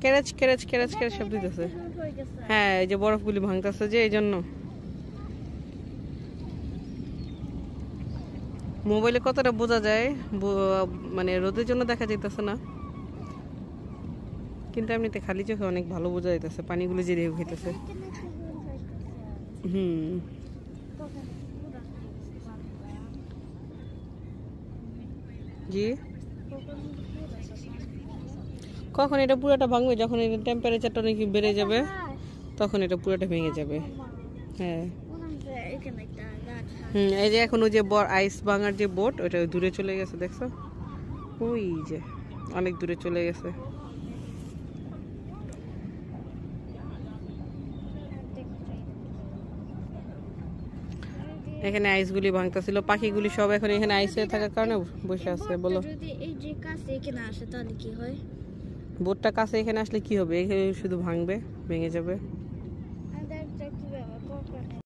ক্যারেচ ক্যারেচ ক্যারেচ ক্যারেচ শব্দ দিতেছে। হ্যাঁ, এই যে বরফগুলি ভাঙতেছে যে, এই জন্য। মোবাইলে কতটা বোঝা যায়, মানে রোদের জন্য দেখা যাইতেছে না, কিন্তু এমনিতে খালি চোখে অনেক ভালো বোঝা যাইতেছে পানিগুলো যে ঢেউ খেতেছে। জি, কখন এটা পুরোটা ভাঙবে? যখন এটা টেম্পারেচারটা অনেক বেড়ে যাবে তখন এটা পুরোটা ভেঙে যাবে। হ্যাঁ, এই যে এখন ওই যে আইস ভাঙার যে বোট, ওটা দূরে চলে গেছে, দেখছো? ওই যে অনেক দূরে চলে গেছে। এখানে আইসগুলি ভাঙতেছিল, পাখিগুলি সব এখন এখানে আইস হয়ে থাকার কারণে বসে আছে। বলো, বোটটা কাছে এখানে আসলে কি হবে? এখানে শুধু ভাঙবে, ভেঙে যাবে।